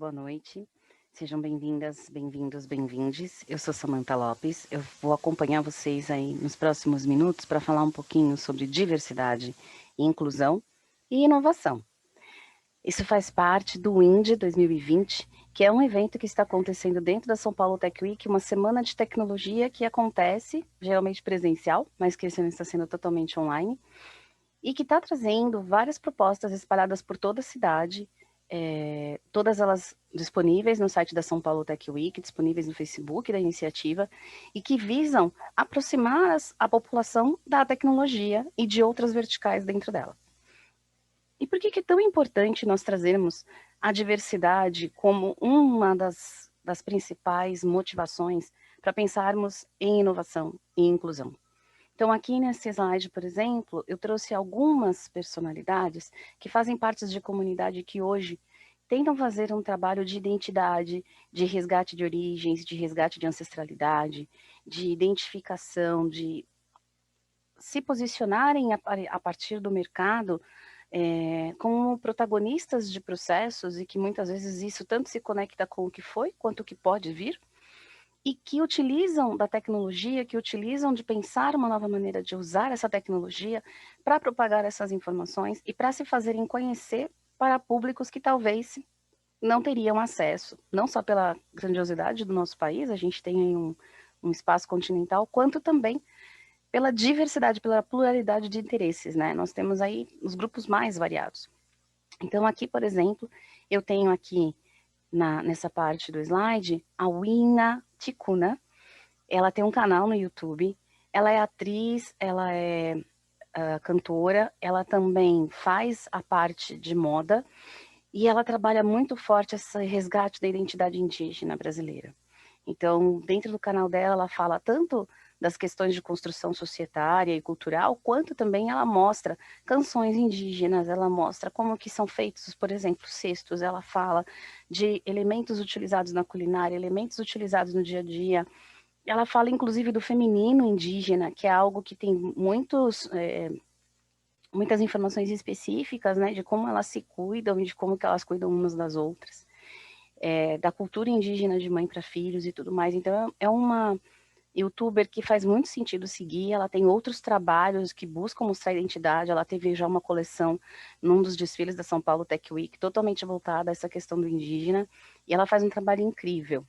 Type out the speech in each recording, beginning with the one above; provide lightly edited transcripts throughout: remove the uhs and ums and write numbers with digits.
boa noite. Sejam bem-vindas, bem-vindos, bem-vindes. Eu sou Samantha Lopes. Eu vou acompanhar vocês aí nos próximos minutos para falar um pouquinho sobre diversidade e inclusão e inovação. Isso faz parte do INDE 2020, que é um evento que está acontecendo dentro da São Paulo Tech Week, uma semana de tecnologia que acontece, geralmente presencial, mas que esse ano está sendo totalmente online, e que está trazendo várias propostas espalhadas por toda a cidade, todas elas disponíveis no site da São Paulo Tech Week, disponíveis no Facebook da iniciativa, e que visam aproximar a população da tecnologia e de outras verticais dentro dela. E por que é tão importante nós trazermos a diversidade como uma das principais motivações para pensarmos em inovação e inclusão? Então, aqui nesse slide, por exemplo, eu trouxe algumas personalidades que fazem parte de comunidade que hoje tentam fazer um trabalho de identidade, de resgate de origens, de resgate de ancestralidade, de identificação, de se posicionarem a partir do mercado como protagonistas de processos e que muitas vezes isso tanto se conecta com o que foi quanto o que pode vir, e que utilizam da tecnologia, que utilizam de pensar uma nova maneira de usar essa tecnologia para propagar essas informações e para se fazerem conhecer para públicos que talvez não teriam acesso, não só pela grandiosidade do nosso país, a gente tem aí um espaço continental, quanto também pela diversidade, pela pluralidade de interesses, né? Nós temos aí os grupos mais variados. Então, aqui, por exemplo, eu tenho aqui nessa parte do slide a Wina Ticuna. Ela tem um canal no YouTube, ela é atriz, ela é cantora, ela também faz a parte de moda e ela trabalha muito forte esse resgate da identidade indígena brasileira. Então, dentro do canal dela, ela fala tanto das questões de construção societária e cultural, quanto também ela mostra canções indígenas, ela mostra como que são feitos, por exemplo, cestos, ela fala de elementos utilizados na culinária, elementos utilizados no dia a dia, ela fala inclusive do feminino indígena, que é algo que tem muitas informações específicas, né, de como elas se cuidam e de como que elas cuidam umas das outras, da cultura indígena de mãe para filhos e tudo mais. Então, é uma youtuber que faz muito sentido seguir, ela tem outros trabalhos que buscam mostrar identidade, ela teve já uma coleção num dos desfiles da São Paulo Tech Week, totalmente voltada a essa questão do indígena, e ela faz um trabalho incrível.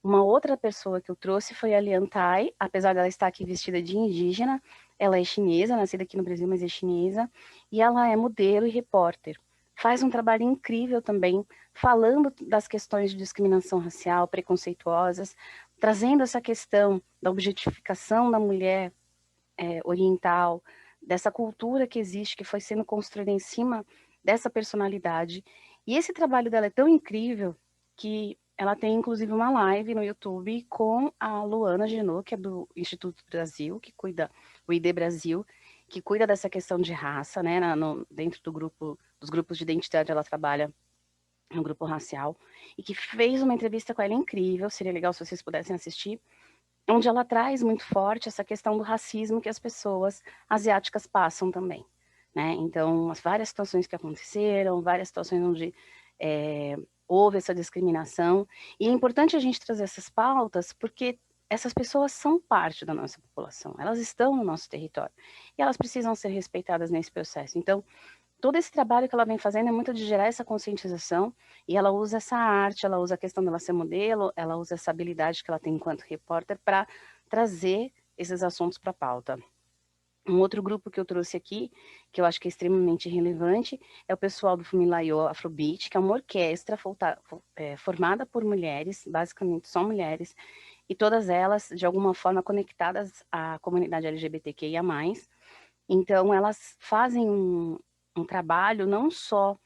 Uma outra pessoa que eu trouxe foi a Lian Tai, apesar dela estar aqui vestida de indígena, ela é chinesa, nascida aqui no Brasil, mas é chinesa, e ela é modelo e repórter. Faz um trabalho incrível também, falando das questões de discriminação racial, preconceituosas, trazendo essa questão da objetificação da mulher oriental, dessa cultura que existe, que foi sendo construída em cima dessa personalidade. E esse trabalho dela é tão incrível que ela tem, inclusive, uma live no YouTube com a Luana Genot, que é do Instituto Brasil, que cuida, o ID Brasil, que cuida dessa questão de raça, né, dentro dos grupos de identidade, ela trabalha no grupo racial, e que fez uma entrevista com ela incrível, seria legal se vocês pudessem assistir, onde ela traz muito forte essa questão do racismo que as pessoas asiáticas passam também, né? Então, as várias situações que aconteceram, várias situações onde houve essa discriminação, e é importante a gente trazer essas pautas porque essas pessoas são parte da nossa população, elas estão no nosso território, e elas precisam ser respeitadas nesse processo. Então, todo esse trabalho que ela vem fazendo é muito de gerar essa conscientização, e ela usa essa arte, ela usa a questão dela ser modelo, ela usa essa habilidade que ela tem enquanto repórter para trazer esses assuntos para a pauta. Um outro grupo que eu trouxe aqui, que eu acho que é extremamente relevante, é o pessoal do Fumilayo Afrobeat, que é uma orquestra formada por mulheres, basicamente só mulheres, e todas elas, de alguma forma, conectadas à comunidade LGBTQIA+. Então, elas fazem um trabalho não só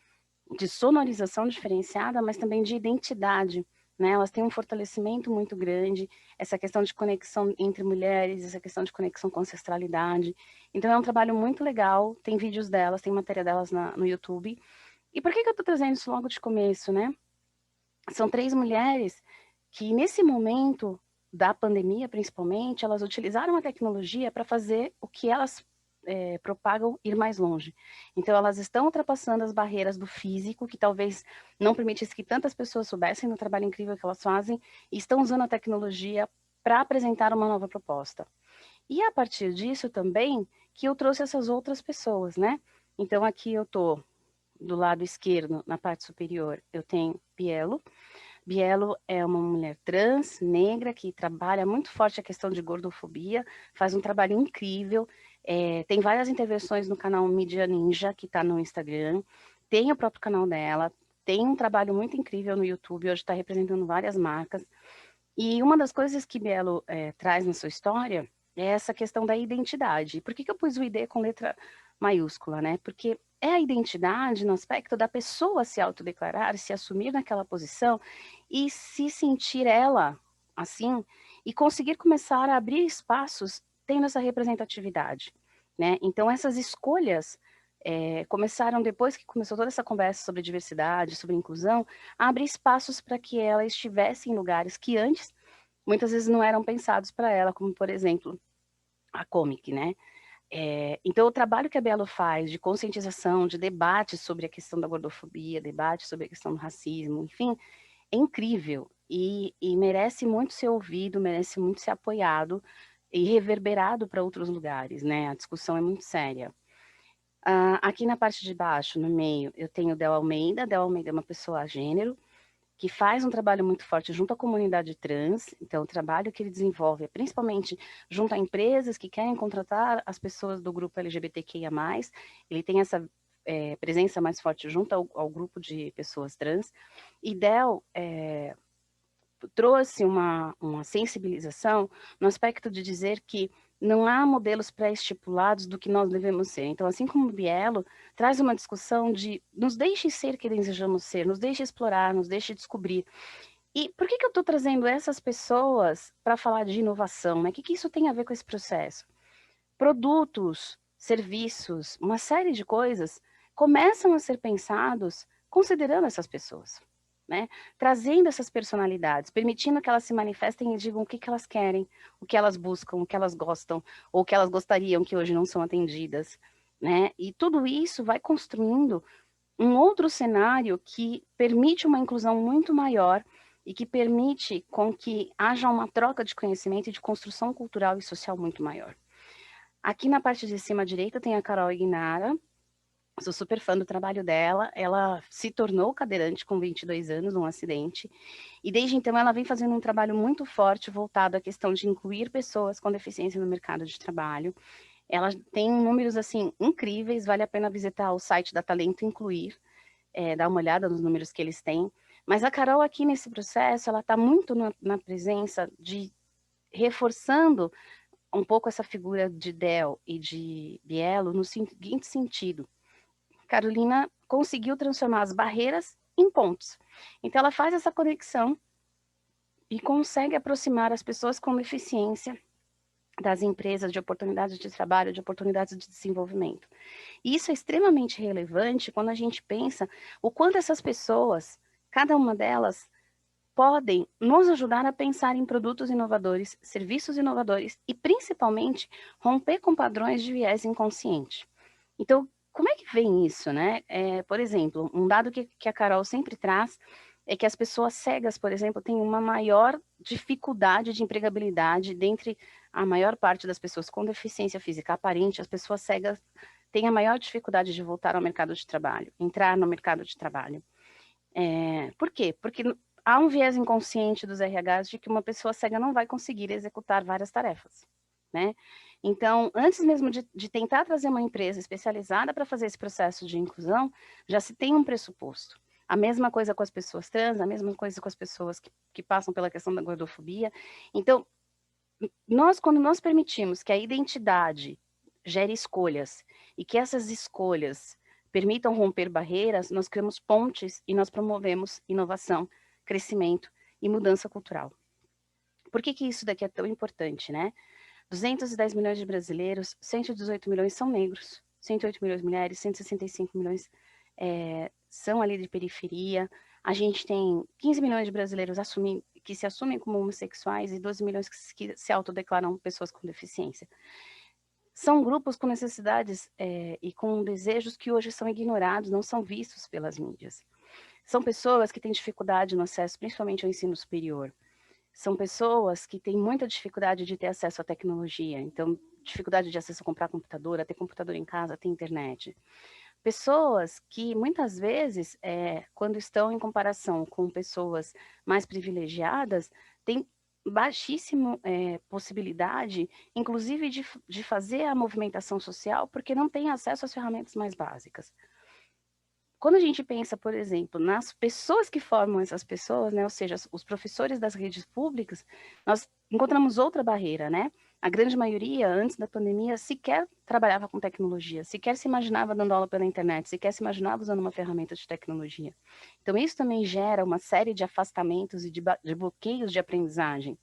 de sonorização diferenciada, mas também de identidade, né? Elas têm um fortalecimento muito grande, essa questão de conexão entre mulheres, essa questão de conexão com ancestralidade. Então, é um trabalho muito legal, tem vídeos delas, tem matéria delas no YouTube. E por que eu estou trazendo isso logo de começo, né? São 3 mulheres que, nesse momento da pandemia, principalmente, elas utilizaram a tecnologia para fazer o que elas propagam ir mais longe. Então, elas estão ultrapassando as barreiras do físico, que talvez não permitisse que tantas pessoas soubessem do trabalho incrível que elas fazem, e estão usando a tecnologia para apresentar uma nova proposta. E a partir disso também que eu trouxe essas outras pessoas, né? Então, aqui eu estou do lado esquerdo, na parte superior, eu tenho Bielo. Bielo é uma mulher trans, negra, que trabalha muito forte a questão de gordofobia, faz um trabalho incrível, tem várias intervenções no canal Mídia Ninja, que está no Instagram, tem o próprio canal dela, tem um trabalho muito incrível no YouTube, hoje está representando várias marcas. E uma das coisas que Bielo traz na sua história é essa questão da identidade. Por que eu pus o ID com letra maiúscula, né? Porque é a identidade no aspecto da pessoa se autodeclarar, se assumir naquela posição e se sentir ela assim e conseguir começar a abrir espaços tendo essa representatividade, né? Então essas escolhas começaram depois que começou toda essa conversa sobre diversidade, sobre inclusão, a abrir espaços para que ela estivesse em lugares que antes muitas vezes não eram pensados para ela, como por exemplo a Comic, né? Então, o trabalho que a Belo faz de conscientização, de debate sobre a questão da gordofobia, debate sobre a questão do racismo, enfim, é incrível e merece muito ser ouvido, merece muito ser apoiado e reverberado para outros lugares, né? A discussão é muito séria. Aqui na parte de baixo, no meio, eu tenho Del Almeida. Del Almeida é uma pessoa gênero, que faz um trabalho muito forte junto à comunidade trans. Então, o trabalho que ele desenvolve é principalmente junto a empresas que querem contratar as pessoas do grupo LGBTQIA+. Ele tem essa presença mais forte junto ao grupo de pessoas trans. E Del trouxe uma sensibilização no aspecto de dizer que não há modelos pré-estipulados do que nós devemos ser. Então, assim como o Bielo traz uma discussão de nos deixe ser quem desejamos ser, nos deixe explorar, nos deixe descobrir. E por que eu estou trazendo essas pessoas para falar de inovação, né? O que isso tem a ver com esse processo? Produtos, serviços, uma série de coisas começam a ser pensados considerando essas pessoas, né? Trazendo essas personalidades, permitindo que elas se manifestem e digam o que elas querem, o que elas buscam, o que elas gostam, ou o que elas gostariam que hoje não são atendidas, né? E tudo isso vai construindo um outro cenário que permite uma inclusão muito maior e que permite com que haja uma troca de conhecimento e de construção cultural e social muito maior. Aqui na parte de cima à direita tem a Carol Ignara. Sou super fã do trabalho dela. Ela se tornou cadeirante com 22 anos, num acidente. E desde então ela vem fazendo um trabalho muito forte voltado à questão de incluir pessoas com deficiência no mercado de trabalho. Ela tem números, assim, incríveis. Vale a pena visitar o site da Talento Incluir, dar uma olhada nos números que eles têm. Mas a Carol aqui nesse processo, ela está muito na presença de reforçando um pouco essa figura de Del e de Bielo no seguinte sentido. Carolina conseguiu transformar as barreiras em pontos. Então, ela faz essa conexão e consegue aproximar as pessoas com deficiência das empresas de oportunidades de trabalho, de oportunidades de desenvolvimento. E isso é extremamente relevante quando a gente pensa o quanto essas pessoas, cada uma delas, podem nos ajudar a pensar em produtos inovadores, serviços inovadores e, principalmente, romper com padrões de viés inconsciente. Então, como é que vem isso, né? Por exemplo, um dado que a Carol sempre traz é que as pessoas cegas, por exemplo, têm uma maior dificuldade de empregabilidade dentre a maior parte das pessoas com deficiência física aparente. As pessoas cegas têm a maior dificuldade de voltar ao mercado de trabalho, entrar no mercado de trabalho. Por quê? Porque há um viés inconsciente dos RHs de que uma pessoa cega não vai conseguir executar várias tarefas, né? Então, antes mesmo de tentar trazer uma empresa especializada para fazer esse processo de inclusão, já se tem um pressuposto. A mesma coisa com as pessoas trans, a mesma coisa com as pessoas que passam pela questão da gordofobia. Então, quando nós permitimos que a identidade gere escolhas e que essas escolhas permitam romper barreiras, nós criamos pontes e nós promovemos inovação, crescimento e mudança cultural. Por que isso daqui é tão importante, né? 210 milhões de brasileiros, 118 milhões são negros, 108 milhões mulheres, 165 milhões são ali de periferia. A gente tem 15 milhões de brasileiros que se assumem como homossexuais e 12 milhões que se autodeclaram pessoas com deficiência. são grupos com necessidades, e com desejos que hoje são ignorados, não são vistos pelas mídias. São pessoas que têm dificuldade no acesso, principalmente ao ensino superior. São pessoas que têm muita dificuldade de ter acesso à tecnologia, então, dificuldade de acesso a comprar computador, a ter computador em casa, a ter internet. Pessoas que muitas vezes, quando estão em comparação com pessoas mais privilegiadas, têm baixíssimo, possibilidade, inclusive de fazer a movimentação social, porque não têm acesso às ferramentas mais básicas. Quando a gente pensa, por exemplo, nas pessoas que formam essas pessoas, né, ou seja, os professores das redes públicas, nós encontramos outra barreira, né? A grande maioria, antes da pandemia, sequer trabalhava com tecnologia, sequer se imaginava dando aula pela internet, sequer se imaginava usando uma ferramenta de tecnologia. Então, isso também gera uma série de afastamentos e de bloqueios de aprendizagem.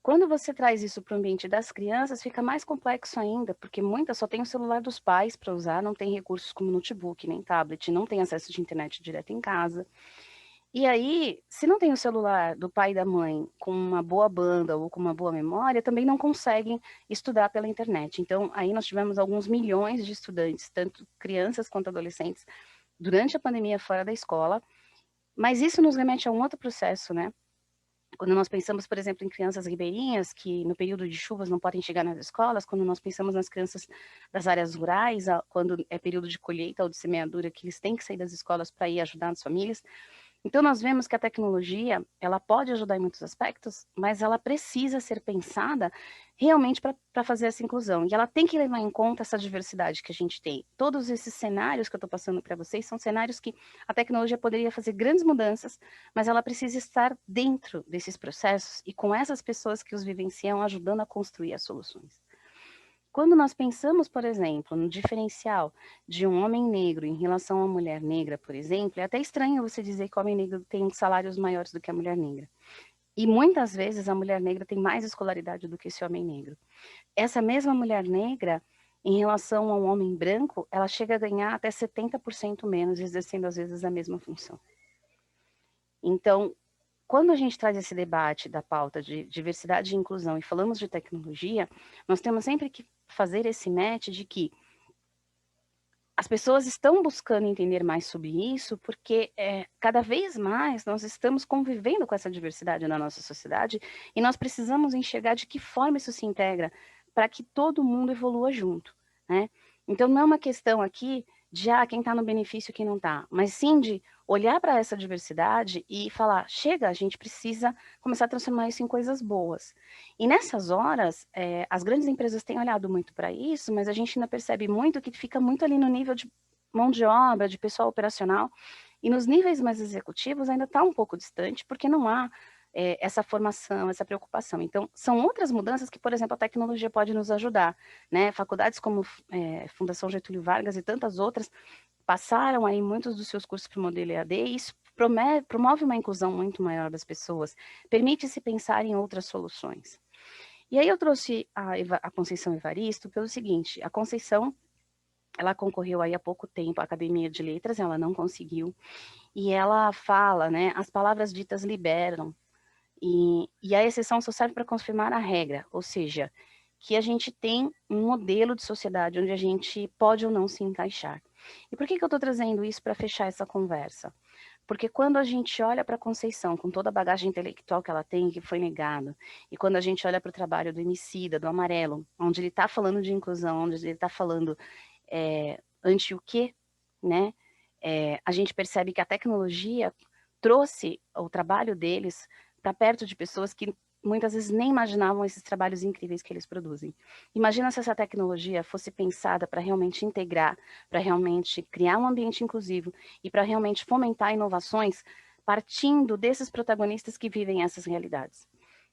Quando você traz isso para o ambiente das crianças, fica mais complexo ainda, porque muitas só têm o celular dos pais para usar, não tem recursos como notebook, nem tablet, não tem acesso de internet direto em casa. E aí, se não tem o celular do pai e da mãe com uma boa banda ou com uma boa memória, também não conseguem estudar pela internet. Então, aí nós tivemos alguns milhões de estudantes, tanto crianças quanto adolescentes, durante a pandemia fora da escola, mas isso nos remete a um outro processo, né? Quando nós pensamos, por exemplo, em crianças ribeirinhas, que no período de chuvas não podem chegar nas escolas, quando nós pensamos nas crianças das áreas rurais, quando é período de colheita ou de semeadura, que eles têm que sair das escolas para ir ajudar as famílias, então nós vemos que a tecnologia, ela pode ajudar em muitos aspectos, mas ela precisa ser pensada realmente para fazer essa inclusão. E ela tem que levar em conta essa diversidade que a gente tem. Todos esses cenários que eu estou passando para vocês são cenários que a tecnologia poderia fazer grandes mudanças, mas ela precisa estar dentro desses processos e com essas pessoas que os vivenciam, ajudando a construir as soluções. Quando nós pensamos, por exemplo, no diferencial de um homem negro em relação a uma mulher negra, por exemplo, é até estranho você dizer que o homem negro tem salários maiores do que a mulher negra. E muitas vezes a mulher negra tem mais escolaridade do que esse homem negro. Essa mesma mulher negra, em relação a um homem branco, ela chega a ganhar até 70% menos, exercendo às vezes a mesma função. Então, quando a gente traz esse debate da pauta de diversidade e inclusão e falamos de tecnologia, nós temos sempre que fazer esse match de que as pessoas estão buscando entender mais sobre isso, porque cada vez mais nós estamos convivendo com essa diversidade na nossa sociedade e nós precisamos enxergar de que forma isso se integra para que todo mundo evolua junto, né? Então não é uma questão aqui de quem está no benefício e quem não está, mas sim de olhar para essa diversidade e falar, chega, a gente precisa começar a transformar isso em coisas boas. E nessas horas, as grandes empresas têm olhado muito para isso, mas a gente ainda percebe muito que fica muito ali no nível de mão de obra, de pessoal operacional, e nos níveis mais executivos ainda está um pouco distante, porque não há essa formação, essa preocupação. Então, são outras mudanças que, por exemplo, a tecnologia pode nos ajudar, né? Faculdades como Fundação Getúlio Vargas e tantas outras passaram aí muitos dos seus cursos para o modelo EAD, e isso promove uma inclusão muito maior das pessoas, permite-se pensar em outras soluções. E aí eu trouxe a Conceição Evaristo pelo seguinte, a Conceição, ela concorreu aí há pouco tempo à Academia de Letras, ela não conseguiu, e ela fala, né, as palavras ditas liberam, e a exceção só serve para confirmar a regra, ou seja, que a gente tem um modelo de sociedade onde a gente pode ou não se encaixar. E por que eu estou trazendo isso para fechar essa conversa? Porque quando a gente olha para a Conceição, com toda a bagagem intelectual que ela tem, que foi negado, e quando a gente olha para o trabalho do Emicida, do Amarelo, onde ele está falando de inclusão, onde ele está falando anti o quê, né? A gente percebe que a tecnologia trouxe o trabalho deles para perto de pessoas que muitas vezes nem imaginavam esses trabalhos incríveis que eles produzem. Imagina se essa tecnologia fosse pensada para realmente integrar, para realmente criar um ambiente inclusivo e para realmente fomentar inovações partindo desses protagonistas que vivem essas realidades.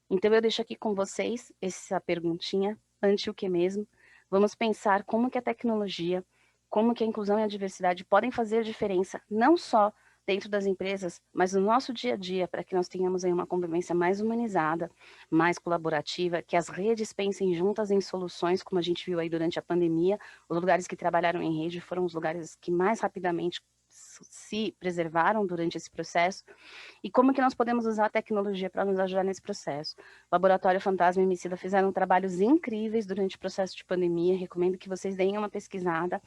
Então eu deixo aqui com vocês essa perguntinha, antes o que mesmo, vamos pensar como que a tecnologia, como que a inclusão e a diversidade podem fazer diferença, não só dentro das empresas, mas no nosso dia a dia, para que nós tenhamos aí uma convivência mais humanizada, mais colaborativa, que as redes pensem juntas em soluções, como a gente viu aí durante a pandemia, os lugares que trabalharam em rede foram os lugares que mais rapidamente se preservaram durante esse processo e como que nós podemos usar a tecnologia para nos ajudar nesse processo. O Laboratório Fantasma e Emicida fizeram trabalhos incríveis durante o processo de pandemia, recomendo que vocês deem uma pesquisada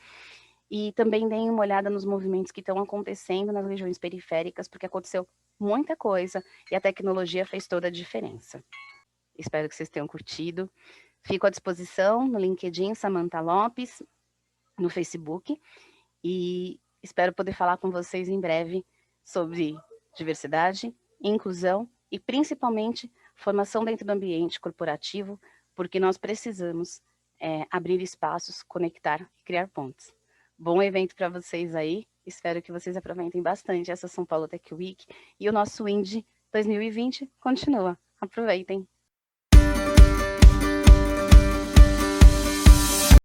e também deem uma olhada nos movimentos que estão acontecendo nas regiões periféricas, porque aconteceu muita coisa e a tecnologia fez toda a diferença. Espero que vocês tenham curtido. Fico à disposição no LinkedIn, Samantha Lopes, no Facebook, e espero poder falar com vocês em breve sobre diversidade, inclusão e, principalmente, formação dentro do ambiente corporativo, porque nós precisamos abrir espaços, conectar e criar pontes. Bom evento para vocês aí, espero que vocês aproveitem bastante essa São Paulo Tech Week e o nosso Indie 2020 continua. Aproveitem!